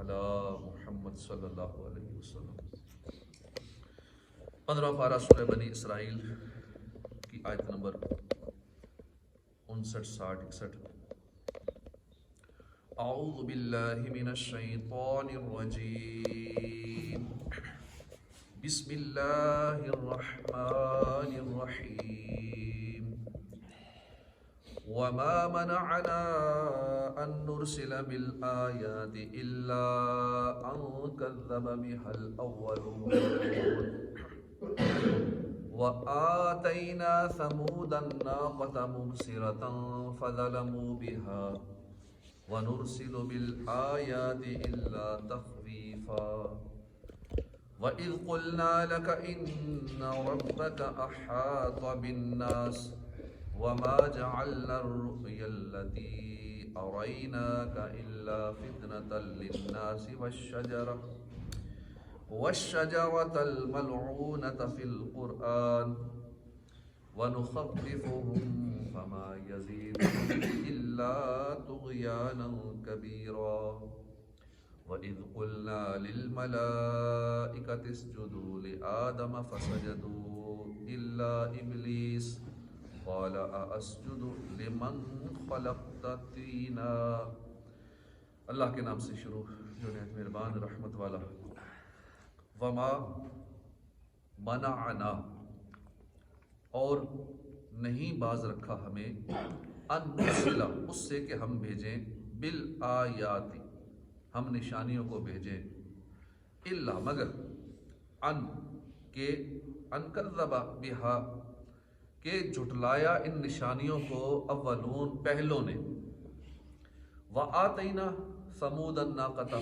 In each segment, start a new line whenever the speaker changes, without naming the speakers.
علی محمد صلی اللہ علیہ وسلم۔ 15 پارہ سورہ بنی اسرائیل کی آیت نمبر 59، 60، 61۔ اعوذ باللہ من الشیطان الرجیم، بسم اللہ الرحمن الرحیم۔ وما منعنا أن نرسل بالآيات إلا أن كذب بها الأولون وآتينا ثمود الناقة مبصرة فظلموا بها ونرسل بالآيات إلا تخويفا وإذ قلنا لك إن ربك أحاط بالناس وما جعلنا الرؤيا التي أريناك إلا فتنة للناس والشجرة الملعونة في القرآن ونخففهم فما يزيدهم إلا طغيانا كبيرا وإذ قلنا للملائكة اسجدوا لآدم فسجدوا إلا إبليس قال أأسجد لمن خلقت طینا۔ اللہ کے نام سے شروع جو نہایت مہربان رحمت والا۔ وما منعنا، اور نہیں باز رکھا ہمیں، ان نرسل، اس سے کہ ہم بھیجیں، بالآیات، ہم نشانیوں کو بھیجیں، الا، مگر، ان کے، ان کذب بہا، کہ جھٹلایا ان نشانیوں کو اولون، پہلوں نے، وآتینا ثمود الناقۃ،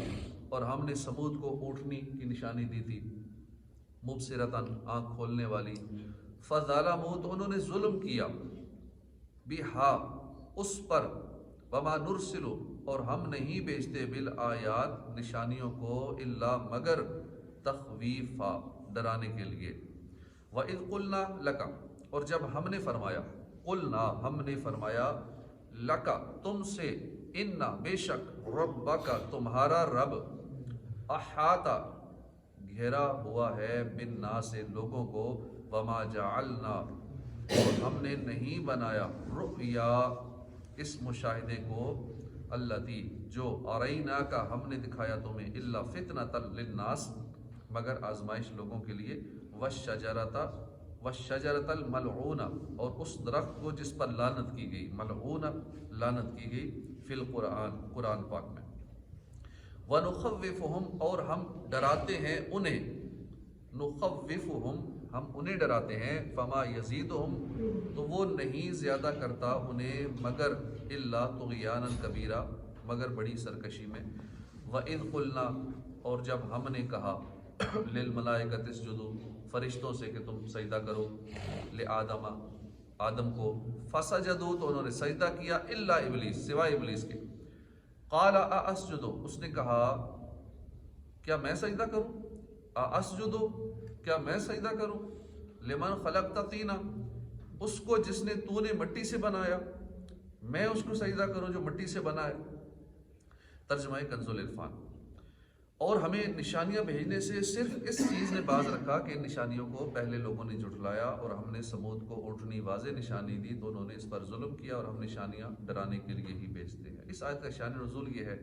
اور ہم نے سمود کو اونٹنی کی نشانی دی تھی، مبصرۃ، آنکھ کھولنے والی، فظلموا، تو انہوں نے ظلم کیا، بہا، اس پر، وما نرسل، اور ہم نہیں بھیجتے، بالآیات، نشانیوں کو، الا، مگر، تخویفا، ڈرانے کے لیے، وَإِذْ قُلْنَا لَكَ، اور جب ہم نے فرمایا، قلنا، ہم نے فرمایا، لکا، تم سے، انا، بے شک، ربک، تمہارا رب، احاطہ، گھیرا ہوا ہے، بالناس، لوگوں کو، وما جعلنا، اور ہم نے نہیں بنایا، رؤیا، اس مشاہدے کو، التی، جو، ارینا کا، ہم نے دکھایا تمہیں، الا فتنۃ للناس، مگر آزمائش لوگوں کے لیے، والشجرۃ الملعونہ، اور اس درخت کو جس پر لعنت کی گئی، ملعونہ، لعنت کی گئی، فی القرآن، قرآن پاک میں، ونخوفہم، اور ہم ڈراتے ہیں انہیں، نخوفہم، ہم انہیں ڈراتے ہیں، فما یزیدہم، تو وہ نہیں زیادہ کرتا انہیں، مگر، الا طغیانا کبیرا، مگر بڑی سرکشی میں، وَإِذْ قُلْنَا، اور جب ہم نے کہا، للملائکۃ اسجدوا، فرشتوں سے کہ تم سجدہ کرو، لآدم، آدم کو، فسجدوا، تو انہوں نے سجدہ کیا، الا ابلیس، سوائے ابلیس کے، قال ااسجد، اس نے کہا کیا میں سجدہ کروں، ااسجد، کیا میں سجدہ کروں، لمن خلقت طینا، اس کو جس نے تو نے مٹی سے بنایا، میں اس کو سجدہ کروں جو مٹی سے بنا ہے۔ ترجمہ کنز العرفان۔ اور ہمیں نشانیاں بھیجنے سے صرف اس چیز نے باز رکھا کہ ان نشانیوں کو پہلے لوگوں نے جھٹلایا، اور ہم نے سمود کو اونٹنی واضح نشانی دی تو انہوں نے اس پر ظلم کیا، اور ہم نشانیاں ڈرانے کے لیے ہی بھیجتے ہیں۔ اس آیت کا شان نزول یہ ہے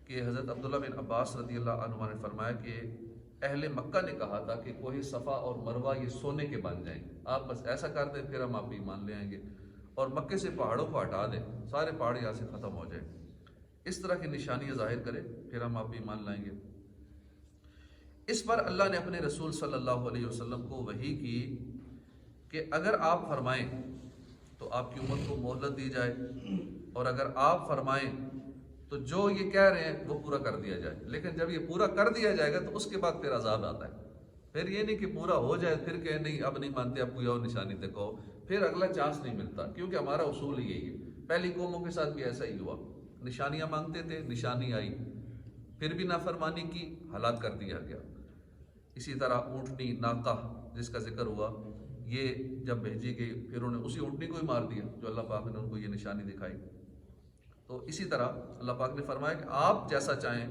کہ حضرت عبداللہ بن عباس رضی اللہ عنہ نے فرمایا کہ اہل مکہ نے کہا تھا کہ کوہ صفا اور مروہ یہ سونے کے بن جائیں، آپ بس ایسا کر دیں پھر ہم آپ ایمان لے آئیں گے، اور مکے سے پہاڑوں کو ہٹا دیں، سارے پہاڑ یہاں سے ختم ہو جائیں، اس طرح کی نشانیاں ظاہر کریں پھر ہم آپ ایمان لائیں گے۔ اس پر اللہ نے اپنے رسول صلی اللہ علیہ وسلم کو وحی کی کہ اگر آپ فرمائیں تو آپ کی امت کو مہلت دی جائے، اور اگر آپ فرمائیں تو جو یہ کہہ رہے ہیں وہ پورا کر دیا جائے، لیکن جب یہ پورا کر دیا جائے گا تو اس کے بعد پھر عذاب آتا ہے، پھر یہ نہیں کہ پورا ہو جائے پھر کہ نہیں اب نہیں مانتے، اب کوئی اور نشانی دکھاؤ، پھر اگلا چانس نہیں ملتا، کیونکہ ہمارا اصول یہی ہے۔ پہلی قوموں کے ساتھ بھی ایسا ہی ہوا، نشانیاں مانگتے تھے، نشانی آئی، پھر بھی نافرمانی کی، ہلاک کر دیا گیا۔ اسی طرح اونٹنی، ناقہ جس کا ذکر ہوا، یہ جب بھیجی گئی پھر انہوں نے اسی اونٹنی کو ہی مار دیا جو اللہ پاک نے ان کو یہ نشانی دکھائی۔ تو اسی طرح اللہ پاک نے فرمایا کہ آپ جیسا چاہیں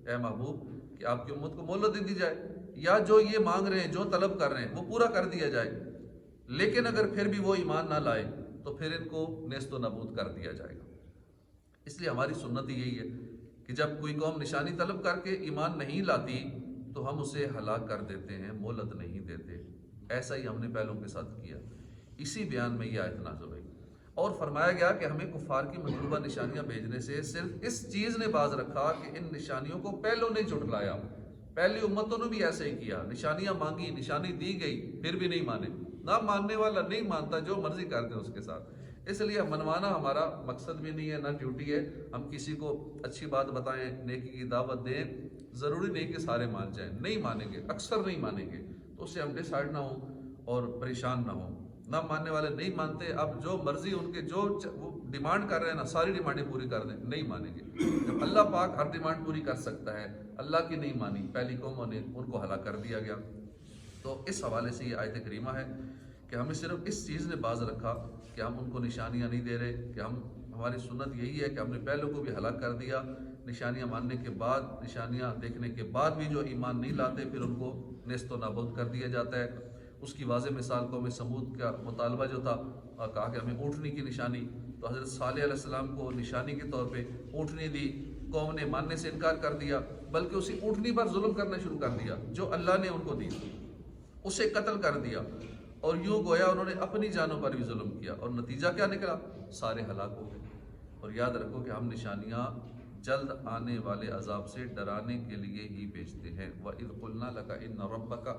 اے محبوب کہ آپ کی امت کو مہلت دے دی جائے، یا جو یہ مانگ رہے ہیں، جو طلب کر رہے ہیں وہ پورا کر دیا جائے، لیکن اگر پھر بھی وہ ایمان نہ لائے تو پھر ان کو نیست و نابود کر دیا جائے گا۔ اس لیے ہماری سنت یہی ہے کہ جب کوئی قوم نشانی طلب کر کے ایمان نہیں لاتی تو ہم اسے ہلاک کر دیتے ہیں، مہلت نہیں دیتے۔ ایسا ہی ہم نے پہلوں کے ساتھ کیا۔ اسی بیان میں یہ آیت نازل ہوئی اور فرمایا گیا کہ ہمیں کفار کی مطلوبہ نشانیاں بھیجنے سے صرف اس چیز نے باز رکھا کہ ان نشانیوں کو پہلوں نے جھٹلایا۔ پہلی امتوں نے بھی ایسے ہی کیا، نشانیاں مانگی، نشانی دی گئی، پھر بھی نہیں مانے۔ نہ ماننے والا نہیں مانتا، جو مرضی کر دیں اس کے ساتھ۔ اس لیے منوانا ہمارا مقصد بھی نہیں ہے، نہ ڈیوٹی ہے۔ ہم کسی کو اچھی بات بتائیں، نیکی کی دعوت دیں، ضروری نہیں کہ سارے مان جائیں، نہیں مانیں گے، اکثر نہیں مانیں گے، تو اس سے ہم ڈسہارڈ نہ ہوں اور پریشان نہ ہوں۔ نہ ماننے والے نہیں مانتے، اب جو مرضی ان کے جو وہ ڈیمانڈ کر رہے ہیں نا، ساری ڈیمانڈیں پوری کر دیں، نہیں مانیں گے۔ جب اللہ پاک ہر ڈیمانڈ پوری کر سکتا ہے، اللہ کی نہیں مانی، پہلی قوموں نے ان کو ہلاک کر دیا گیا۔ تو اس حوالے سے یہ آیت کریمہ ہے کہ ہمیں صرف اس چیز نے باز رکھا کہ ہم ان کو نشانیاں نہیں دے رہے، کہ ہماری سنت یہی ہے کہ ہم نے پہلوں کو بھی ہلاک کر دیا۔ نشانیاں ماننے کے بعد، نشانیاں دیکھنے کے بعد بھی جو ایمان نہیں لاتے پھر ان کو نیست و نابود کر دیا جاتا ہے۔ اس کی واضح مثال قوم سمود کا مطالبہ جو تھا، کہا کہ ہمیں اونٹنی کی نشانی، تو حضرت صالح علیہ السلام کو نشانی کے طور پہ اونٹنی دی، قوم نے ماننے سے انکار کر دیا، بلکہ اسی اونٹنی پر ظلم کرنا شروع کر دیا جو اللہ نے ان کو دی، اسے قتل کر دیا، اور یوں گویا انہوں نے اپنی جانوں پر بھی ظلم کیا، اور نتیجہ کیا نکلا؟ سارے ہلاک ہو گئے۔ اور یاد رکھو کہ ہم نشانیاں جلد آنے والے عذاب سے ڈرانے کے لیے ہی بھیجتے ہیں۔ وَإِذْ قُلْنَا لَكَ إِنَّ رَبَّكَ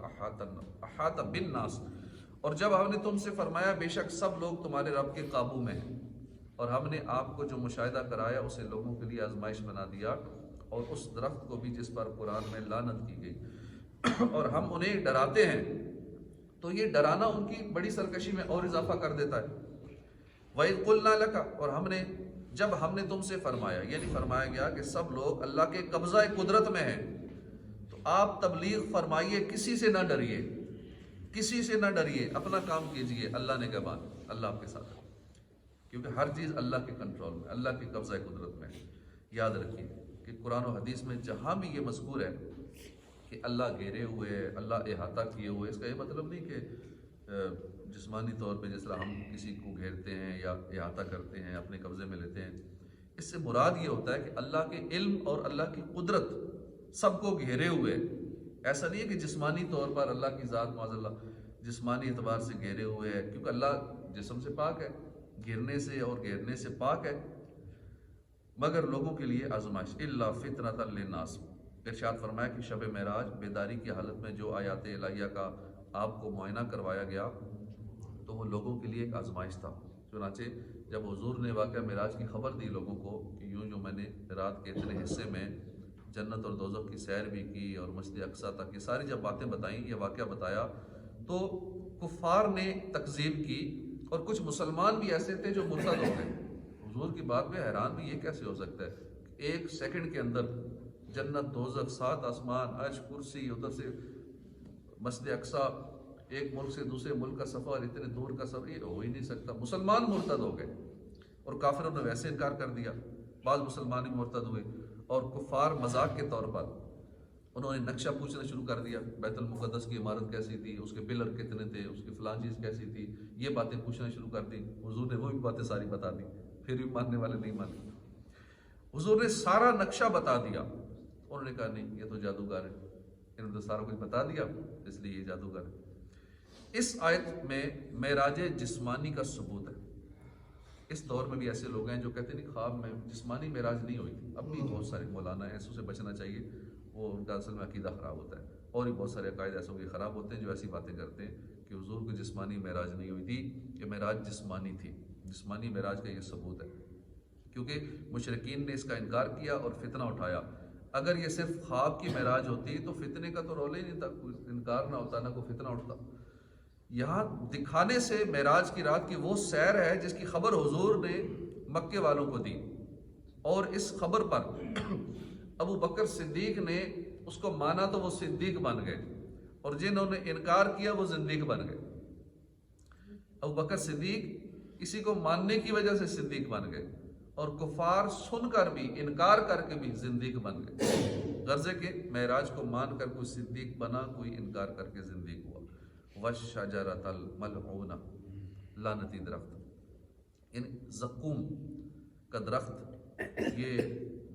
أَحَاطَ بِالنَّاسِ، اور جب ہم نے تم سے فرمایا بے شک سب لوگ تمہارے رب کے قابو میں ہیں، اور ہم نے آپ کو جو مشاہدہ کرایا اسے لوگوں کے لیے آزمائش بنا دیا، اور اس درخت کو بھی جس پر قرآن میں لعنت کی گئی، اور ہم انہیں ڈراتے ہیں، تو یہ ڈرانا ان کی بڑی سرکشی میں اور اضافہ کر دیتا ہے۔ وَإِذْ قُلْنَا لَكَ، اور جب ہم نے تم سے فرمایا، یعنی فرمایا گیا کہ سب لوگ اللہ کے قبضہ قدرت میں ہیں، تو آپ تبلیغ فرمائیے، کسی سے نہ ڈریے، کسی سے نہ ڈریے، اپنا کام کیجئے، اللہ نے کہا اللہ آپ کے ساتھ ہے، کیونکہ ہر چیز اللہ کے کنٹرول میں، اللہ کے قبضہ قدرت میں ہے۔ یاد رکھیے کہ قرآن و حدیث میں جہاں بھی یہ مذکور ہے کہ اللہ گھیرے ہوئے، اللہ احاطہ کیے ہوئے، اس کا یہ مطلب نہیں کہ جسمانی طور پہ جس طرح ہم کسی کو گھیرتے ہیں یا احاطہ کرتے ہیں، اپنے قبضے میں لیتے ہیں۔ اس سے مراد یہ ہوتا ہے کہ اللہ کے علم اور اللہ کی قدرت سب کو گھیرے ہوئے۔ ایسا نہیں ہے کہ جسمانی طور پر اللہ کی ذات معاذ اللہ جسمانی اعتبار سے گھیرے ہوئے ہے، کیونکہ اللہ جسم سے پاک ہے، گھیرنے سے اور گھیرنے سے پاک ہے، مگر لوگوں کے لیے آزمائش۔ الا فتنۃ للناس، ارشاد فرمایا کہ شب معراج بیداری کی حالت میں جو آیات الہیہ کا آپ کو معائنہ کروایا گیا تو وہ لوگوں کے لیے ایک آزمائش تھا۔ چنانچہ جب حضور نے واقعہ معراج کی خبر دی لوگوں کو کہ یوں جو میں نے رات کے اتنے حصے میں جنت اور دوزخ کی سیر بھی کی اور مسجد اقصیٰ تک، یہ ساری جب باتیں بتائیں، یہ واقعہ بتایا، تو کفار نے تکذیب کی، اور کچھ مسلمان بھی ایسے تھے جو مرتد ہو گئے۔ حضور کی بات میں حیران بھی یہ کیسے ہو سکتا ہے، ایک سیکنڈ کے اندر جنت، دوزخ، 7 آسمان، عرش، کرسی، ادھر سے مسجد اقصیٰ، ایک ملک سے دوسرے ملک کا سفر، اتنے دور کا سفر، یہ ہو ہی نہیں سکتا۔ مسلمان مرتد ہو گئے، اور کافروں نے ویسے انکار کر دیا، بعض مسلمان بھی مرتد ہوئے، اور کفار مذاق کے طور پر انہوں نے نقشہ پوچھنا شروع کر دیا، بیت المقدس کی عمارت کیسی تھی، اس کے پلر کتنے تھے، اس کی فلاں چیز کیسی تھی، یہ باتیں پوچھنا شروع کر دی۔ حضور نے وہ بھی باتیں ساری بتا دی، پھر بھی ماننے والے نہیں مانے۔ حضور نے سارا نقشہ بتا دیا، انہوں نے کہا نہیں، یہ تو جادوگر ہے، انہوں نے تو سارا کچھ بتا دیا، اس لیے یہ جادوگر ہے۔ اس آیت میں معراج جسمانی کا ثبوت ہے۔ اس دور میں بھی ایسے لوگ ہیں جو کہتے ہیں خواب میں جسمانی معراج نہیں ہوئی تھی۔ اب بھی بہت سارے مولانا ایسوں سے بچنا چاہیے، وہ ان کا اصل میں عقیدہ خراب ہوتا ہے، اور بھی بہت سارے عقائد ایسوں کے خراب ہوتے ہیں جو ایسی باتیں کرتے ہیں کہ حضور کو جسمانی معراج نہیں ہوئی تھی، یہ معراج جسمانی تھی۔ جسمانی معراج کا یہ ثبوت ہے، کیونکہ مشرکین نے اس کا انکار کیا اور فتنہ اٹھایا۔ اگر یہ صرف خواب کی معراج ہوتی تو فتنے کا تو رولا ہی نہیں تھا، کوئی انکار نہ ہوتا، نہ کوئی فتنہ اٹھتا۔ یہاں دکھانے سے معراج کی رات کی وہ سیر ہے جس کی خبر حضور نے مکے والوں کو دی، اور اس خبر پر ابو بکر صدیق نے اس کو مانا تو وہ صدیق بن گئے، اور جنہوں نے انکار کیا وہ زندیق بن گئے۔ ابو بکر صدیق اسی کو ماننے کی وجہ سے صدیق بن گئے، اور کفار سن کر بھی، انکار کر کے بھی زندیق بن گئے۔ غرض ہے کہ معراج کو مان کر کوئی صدیق بنا، کوئی انکار کر کے زندیق ہوا۔ وَالشَّجَرَةَ الْمَلْعُونَةَ، لعنتی درخت، یعنی زقوم کا درخت، یہ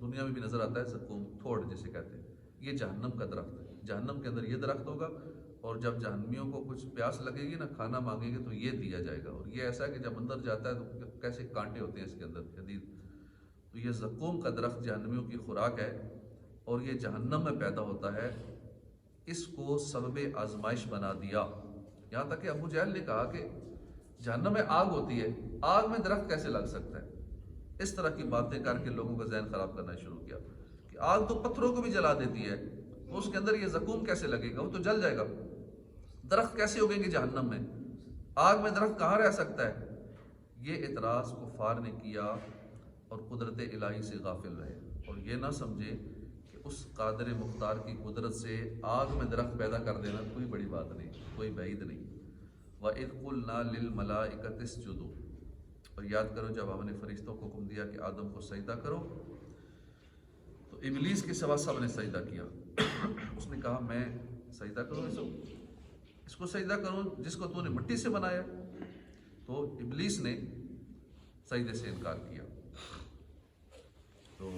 دنیا میں بھی نظر آتا ہے، زقوم تھوڑ جسے کہتے ہیں، یہ جہنم کا درخت ہے۔ جہنم کے اندر یہ درخت ہوگا، اور جب جہنمیوں کو کچھ پیاس لگے گی نا، کھانا مانگیں گے تو یہ دیا جائے گا، اور یہ ایسا ہے کہ جب اندر جاتا ہے تو کیسے کانٹے ہوتے ہیں اس کے اندر شدید۔ تو یہ زقوم کا درخت جہنمیوں کی خوراک ہے، اور یہ جہنم میں پیدا ہوتا ہے۔ اس کو سبب آزمائش بنا دیا، یہاں تک کہ ابو جہل نے کہا کہ جہنم میں آگ ہوتی ہے، آگ میں درخت کیسے لگ سکتا ہے؟ اس طرح کی باتیں کر کے لوگوں کا ذہن خراب کرنا شروع کیا کہ آگ تو پتھروں کو بھی جلا دیتی ہے، تو اس کے اندر یہ زقوم کیسے لگے گا؟ وہ تو جل جائے گا۔ درخت کیسے اگیں گے جہنم میں؟ آگ میں درخت کہاں رہ سکتا ہے؟ یہ اعتراض کفار نے کیا، اور قدرت الہی سے غافل رہے، اور یہ نہ سمجھے کہ اس قادر مختار کی قدرت سے آگ میں درخت پیدا کر دینا کوئی بڑی بات نہیں، کوئی بعید نہیں۔ وَإِذْ قُلْنَا لِلْمَلَائِكَةِ اسْجُدُوا، اور یاد کرو جب ہم نے فرشتوں کو حکم دیا کہ آدم کو سجدہ کرو، تو ابلیس کے سوا سب نے سجدہ کیا۔ اس نے کہا میں سجدہ کروں اس کو سجدہ کروں جس کو تو نے مٹی سے بنایا؟ تو ابلیس نے سجدے سے انکار کیا۔ تو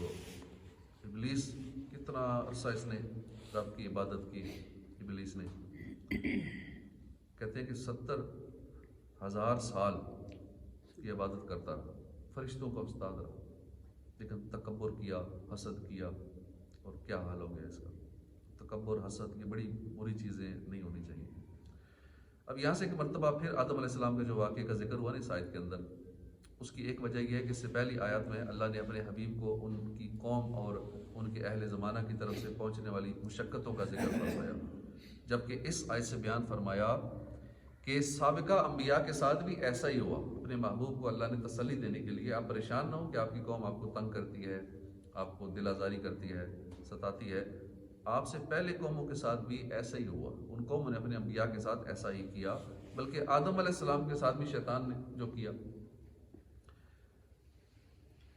ابلیس کتنا عرصہ اس نے رب کی عبادت کی؟ ابلیس نے کہتے ہیں کہ 70,000 سال کی عبادت کرتا رہا، فرشتوں کا استاد رہا، لیکن تکبر کیا، حسد کیا، اور کیا حال ہو گیا اس کا۔ تکبر، حسد، یہ بڑی بری چیزیں نہیں ہونی چاہیے۔ اب یہاں سے ایک مرتبہ پھر آدم علیہ السلام کے جو واقعے کا ذکر ہوا نا اس آیت کے اندر، اس کی ایک وجہ یہ ہے کہ اس سے پہلی آیات میں اللہ نے اپنے حبیب کو ان کی قوم اور ان کے اہل زمانہ کی طرف سے پہنچنے والی مشقتوں کا ذکر فرمایا، جبکہ اس آیت سے بیان فرمایا کہ سابقہ انبیاء کے ساتھ بھی ایسا ہی ہوا۔ اپنے محبوب کو اللہ نے تسلی دینے کے لیے، آپ پریشان نہ ہو کہ آپ کی قوم آپ کو تنگ کرتی ہے، آپ کو دل آزاری کرتی ہے، ستاتی ہے، آپ سے پہلے قوموں کے ساتھ بھی ایسا ہی ہوا، ان قوموں نے اپنے انبیاء کے ساتھ ایسا ہی کیا، بلکہ آدم علیہ السلام کے ساتھ بھی شیطان نے جو کیا،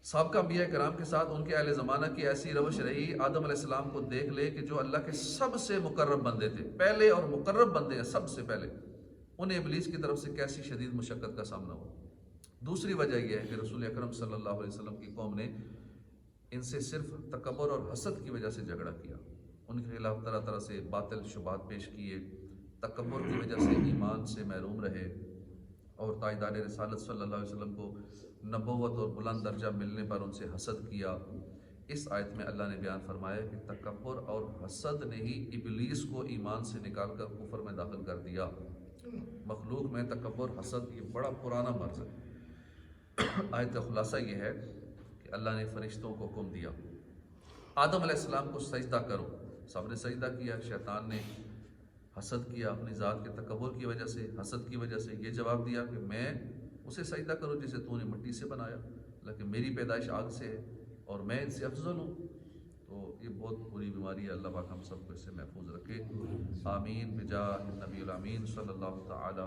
سابقہ انبیاء کرام کے ساتھ ان کے اہل زمانہ کی ایسی روش رہی۔ آدم علیہ السلام کو دیکھ لے کہ جو اللہ کے سب سے مقرب بندے تھے، پہلے اور مقرب بندے ہیں سب سے پہلے، انہیں ابلیس کی طرف سے کیسی شدید مشقت کا سامنا ہوا۔ دوسری وجہ یہ ہے کہ رسول اکرم صلی اللہ علیہ وسلم کی قوم نے ان سے صرف تکبر اور حسد کی وجہ سے جھگڑا کیا، ان کے خلاف طرح طرح سے باطل شبہات پیش کیے، تکبر کی وجہ سے ایمان سے محروم رہے، اور تاجدار رسالت صلی اللہ علیہ وسلم کو نبوت اور بلند درجہ ملنے پر ان سے حسد کیا۔ اس آیت میں اللہ نے بیان فرمایا کہ تکبر اور حسد نے ہی ابلیس کو ایمان سے نکال کر کفر میں داخل کر دیا۔ مخلوق میں تکبر، حسد یہ بڑا پرانا مرض ہے۔ آیت کا خلاصہ یہ ہے کہ اللہ نے فرشتوں کو حکم دیا آدم علیہ السلام کو سجدہ کرو، سب نے سجدہ کیا، شیطان نے حسد کیا اپنی ذات کے تکبر کی وجہ سے، حسد کی وجہ سے، یہ جواب دیا کہ میں اسے سجدہ کرو جسے تو نے مٹی سے بنایا، لیکن میری پیدائش آگ سے ہے اور میں ان سے افضل ہوں۔ تو یہ بہت بری بیماری ہے، اللہ پاک ہم سب کو اس سے محفوظ رکھے، آمین بجاہ النبی الامین صلی اللہ تعالی